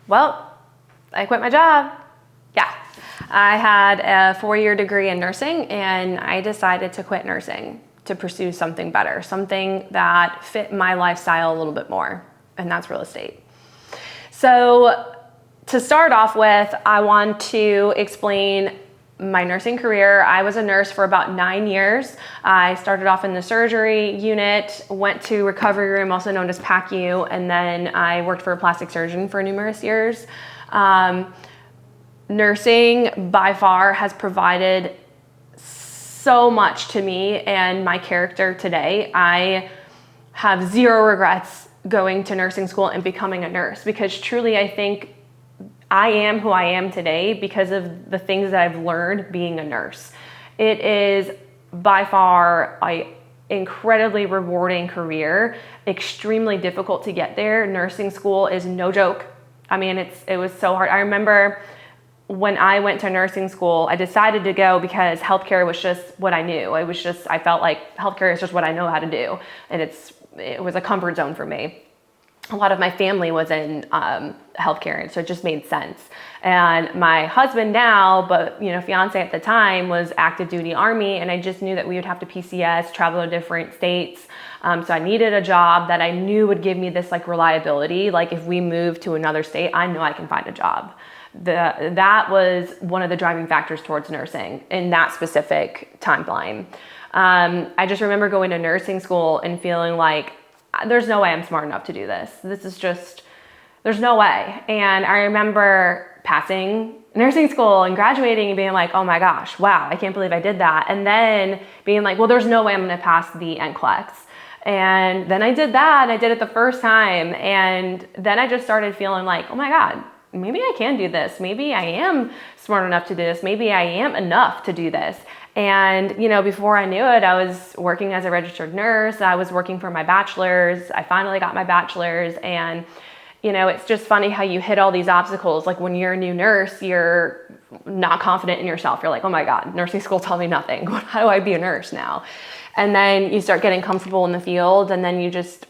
Well, I quit my job. Yeah. I had a 4-year degree in nursing, and I decided to quit nursing to pursue something better, something that fit my lifestyle a little bit more, and that's real estate. So to start off with, I want to explain my nursing career. I was a nurse for about 9 years. I started off in the surgery unit, went to recovery room, also known as PACU, and then I worked for a plastic surgeon for numerous years. Nursing by far has provided so much to me and my character today. I have zero regrets going to nursing school and becoming a nurse, because truly I think I am who I am today because of the things that I've learned being a nurse. It is by far an incredibly rewarding career, extremely difficult to get there. Nursing school is no joke. I mean, it was so hard. I remember when I went to nursing school, I decided to go because healthcare was just what I knew. I felt like healthcare is just what I know how to do. And it was a comfort zone for me. A lot of my family was in healthcare, and so it just made sense. And my husband now, but fiance at the time, was active duty Army, and I just knew that we would have to PCS, travel to different states. So I needed a job that I knew would give me this reliability. Like if we move to another state, I know I can find a job. That was one of the driving factors towards nursing in that specific timeline. I just remember going to nursing school and feeling like, there's no way I'm smart enough to do this. There's no way. And I remember passing nursing school and graduating and being like, oh my gosh, wow, I can't believe I did that. And then being like, well, there's no way I'm going to pass the NCLEX. And then I did that, and I did it the first time. And then I just started feeling like, oh my God, maybe I can do this. Maybe I am smart enough to do this. Maybe I am enough to do this. And, before I knew it, I was working as a registered nurse. I was working for my bachelor's. I finally got my bachelor's. And, it's just funny how you hit all these obstacles. Like when you're a new nurse, you're not confident in yourself. You're like, oh my God, nursing school taught me nothing. How do I be a nurse now? And then you start getting comfortable in the field, and then you just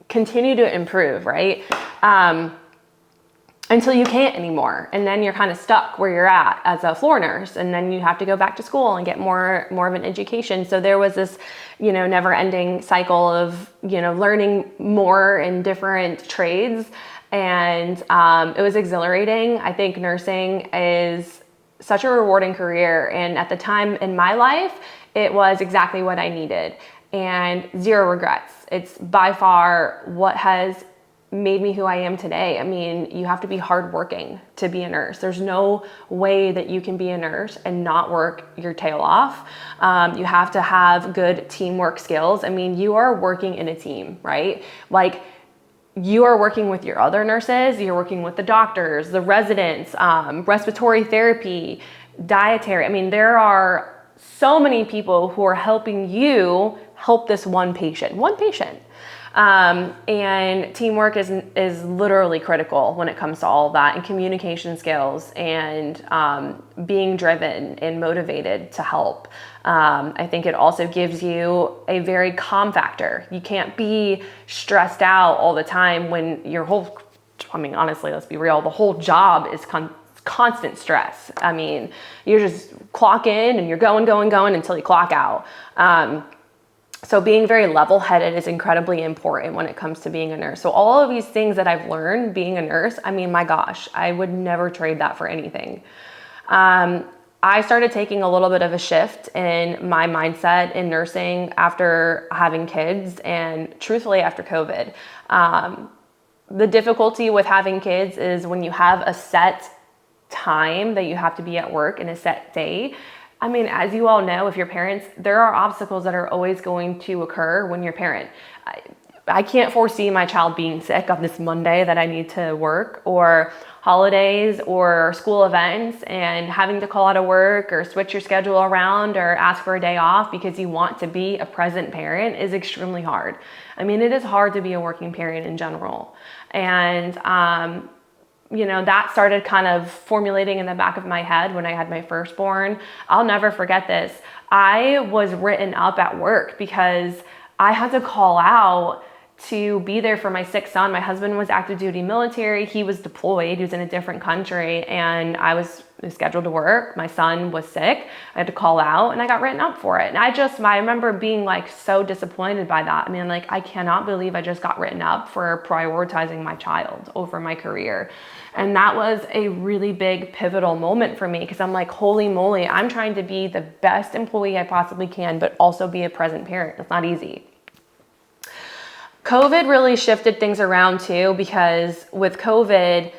continue to improve, right? Until you can't anymore. And then you're kind of stuck where you're at as a floor nurse. And then you have to go back to school and get more of an education. So there was this, never ending cycle of, learning more in different trades. And it was exhilarating. I think nursing is such a rewarding career. And at the time in my life, it was exactly what I needed, and zero regrets. It's by far what has made me who I am today. I mean, you have to be hardworking to be a nurse. There's no way that you can be a nurse and not work your tail off. You have to have good teamwork skills. I mean, you are working in a team, right? Like you are working with your other nurses, you're working with the doctors, the residents, respiratory therapy, dietary. I mean, there are so many people who are helping you help this one patient. And teamwork is literally critical when it comes to all of that, and communication skills, and being driven and motivated to help. I think it also gives you a very calm factor. You can't be stressed out all the time when honestly, let's be real, the whole job is constant stress. I mean, you just clock in and you're going until you clock out. So being very level-headed is incredibly important when it comes to being a nurse. So all of these things that I've learned being a nurse, I mean, my gosh, I would never trade that for anything. I started taking a little bit of a shift in my mindset in nursing after having kids, and truthfully after COVID. The difficulty with having kids is when you have a set time that you have to be at work in a set day. I mean, as you all know, if you're parents, there are obstacles that are always going to occur when you're a parent. I can't foresee my child being sick on this Monday that I need to work, or holidays or school events, and having to call out of work or switch your schedule around or ask for a day off because you want to be a present parent is extremely hard. I mean, it is hard to be a working parent in general. And, that started kind of formulating in the back of my head when I had my firstborn. I'll never forget this. I was written up at work because I had to call out to be there for my sick son. My husband was active duty military. He was deployed. He was in a different country, and I was scheduled to work. My son was sick. I had to call out, and I got written up for it. And I remember being like so disappointed by that. I mean, like, I cannot believe I just got written up for prioritizing my child over my career. And that was a really big pivotal moment for me, because I'm like, holy moly, I'm trying to be the best employee I possibly can, but also be a present parent. It's not easy. COVID really shifted things around too, because with COVID,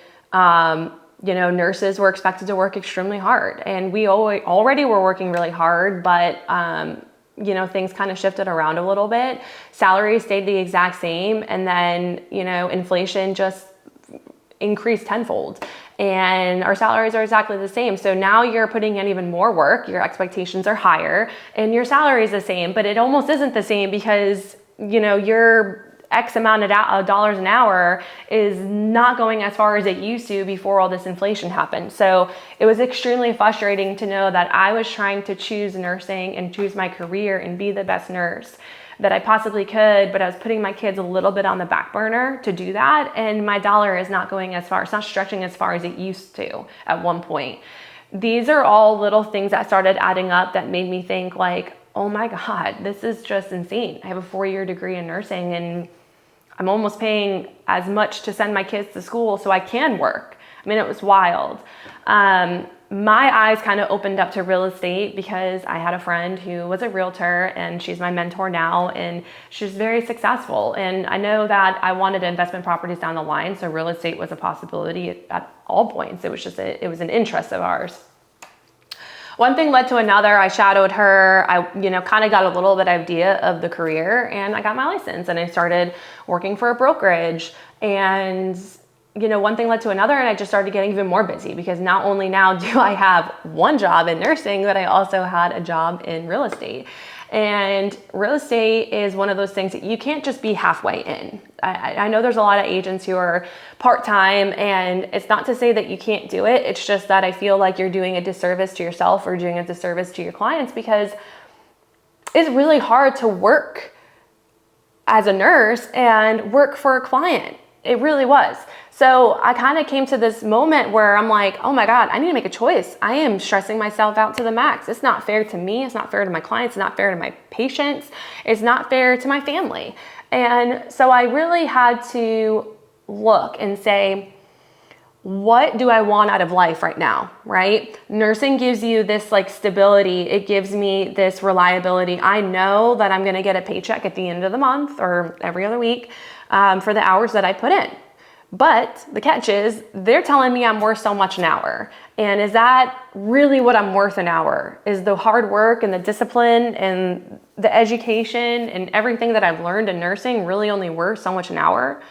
nurses were expected to work extremely hard, and we already were working really hard, but things kind of shifted around a little bit. Salaries stayed the exact same, and then, inflation just increased tenfold, and our salaries are exactly the same. So now you're putting in even more work, your expectations are higher, and your salary is the same, but it almost isn't the same, because, your X amount of dollars an hour is not going as far as it used to before all this inflation happened. So it was extremely frustrating to know that I was trying to choose nursing and choose my career and be the best nurse that I possibly could, but I was putting my kids a little bit on the back burner to do that, and my dollar is not going as far, it's not stretching as far as it used to at one point. These are all little things that started adding up that made me think like, oh my God, this is just insane. I have a 4-year degree in nursing, and I'm almost paying as much to send my kids to school so I can work. I mean, it was wild. My eyes kind of opened up to real estate because I had a friend who was a realtor, and she's my mentor now, and she's very successful. And I know that I wanted investment properties down the line, so real estate was a possibility at all points. It was an interest of ours. One thing led to another. I shadowed her. I, kind of got a little bit idea of the career, and I got my license, and I started working for a brokerage. And, one thing led to another, and I just started getting even more busy, because not only now do I have one job in nursing, but I also had a job in real estate. And real estate is one of those things that you can't just be halfway in. I know there's a lot of agents who are part-time, and it's not to say that you can't do it. It's just that I feel like you're doing a disservice to yourself or doing a disservice to your clients, because it's really hard to work as a nurse and work for a client. It really was. So I kind of came to this moment where I'm like, oh my God, I need to make a choice. I am stressing myself out to the max. It's not fair to me. It's not fair to my clients. It's not fair to my patients. It's not fair to my family. And so I really had to look and say, what do I want out of life right now, right? Nursing gives you this like stability. It gives me this reliability. I know that I'm going to get a paycheck at the end of the month or every other week for the hours that I put in. But the catch is, they're telling me I'm worth so much an hour. And is that really what I'm worth an hour? Is the hard work and the discipline and the education and everything that I've learned in nursing really only worth so much an hour?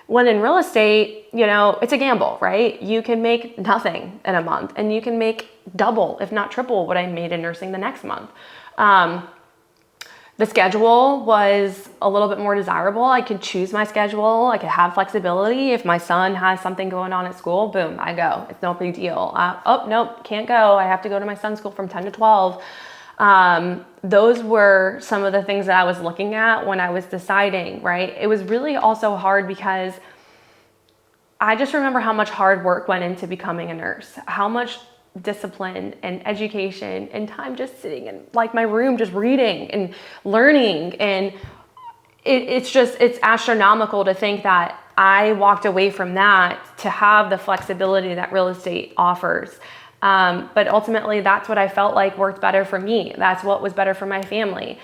When in real estate, it's a gamble, right? You can make nothing in a month, and you can make double, if not triple, what I made in nursing the next month. The schedule was a little bit more desirable. I could choose my schedule. I could have flexibility. If my son has something going on at school, boom, I go. It's no big deal. Nope, can't go. I have to go to my son's school from 10 to 12. Those were some of the things that I was looking at when I was deciding, right? It was really also hard because I just remember how much hard work went into becoming a nurse, how much discipline and education and time just sitting in like my room, just reading and learning. And it's astronomical to think that I walked away from that to have the flexibility that real estate offers. But ultimately that's what I felt like worked better for me. That's what was better for my family.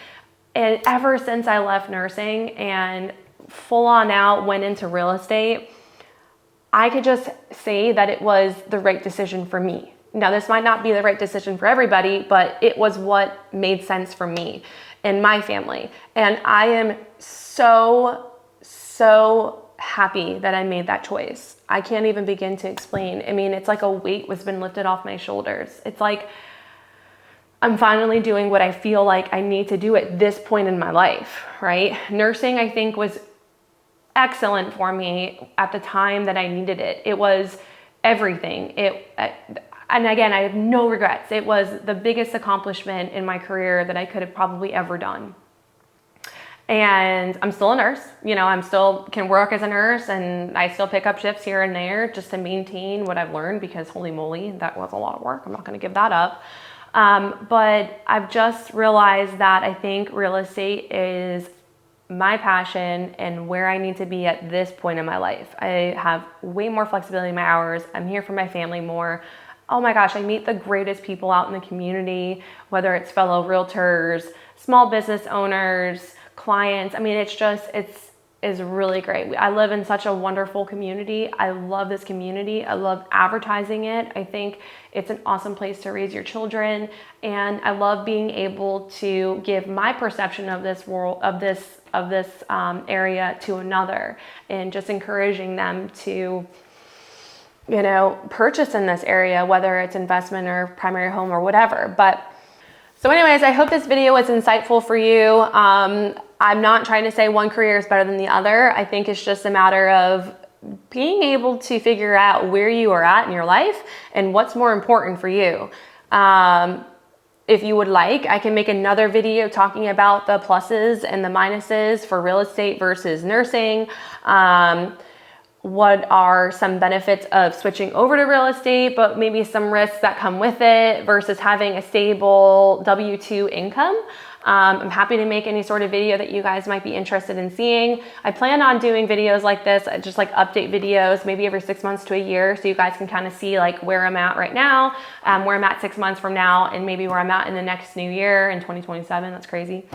And ever since I left nursing and full on out went into real estate, I could just say that it was the right decision for me. Now, this might not be the right decision for everybody, but it was what made sense for me and my family. And I am so happy that I made that choice. I can't even begin to explain. I mean, it's like a weight was been lifted off my shoulders. It's like I'm finally doing what I feel like I need to do at this point in my life, right? Nursing, I think, was excellent for me at the time that I needed it. It was everything. And again, I have no regrets. It was the biggest accomplishment in my career that I could have probably ever done. And I'm still a nurse. I'm still can work as a nurse, and I still pick up shifts here and there just to maintain what I've learned, because holy moly, that was a lot of work. I'm not going to give that up. But I've just realized that I think real estate is my passion and where I need to be at this point in my life. I have way more flexibility in my hours. I'm here for my family more. Oh my gosh, I meet the greatest people out in the community, whether it's fellow realtors, small business owners, clients. I mean, it's really great. I live in such a wonderful community. I love this community. I love advertising it. I think it's an awesome place to raise your children. And I love being able to give my perception of this world, of this area to another, and just encouraging them to purchase in this area, whether it's investment or primary home or whatever. So anyways, I hope this video was insightful for you. I'm not trying to say one career is better than the other. I think it's just a matter of being able to figure out where you are at in your life and what's more important for you. If you would like, I can make another video talking about the pluses and the minuses for real estate versus nursing. What are some benefits of switching over to real estate, but maybe some risks that come with it versus having a stable W-2 income. I'm happy to make any sort of video that you guys might be interested in seeing. I plan on doing videos like this, just like update videos, maybe every 6 months to a year, so you guys can kind of see like where I'm at right now, where I'm at 6 months from now, and maybe where I'm at in the next new year in 2027. That's crazy.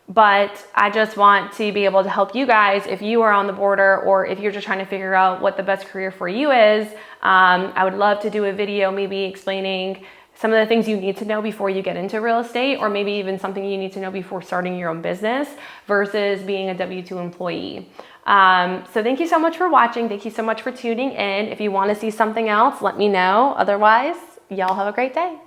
But I just want to be able to help you guys if you are on the border, or if you're just trying to figure out what the best career for you is. I would love to do a video maybe explaining some of the things you need to know before you get into real estate, or maybe even something you need to know before starting your own business versus being a W-2 employee. So thank you so much for watching. Thank you so much for tuning in. If you want to see something else, let me know. Otherwise, y'all have a great day.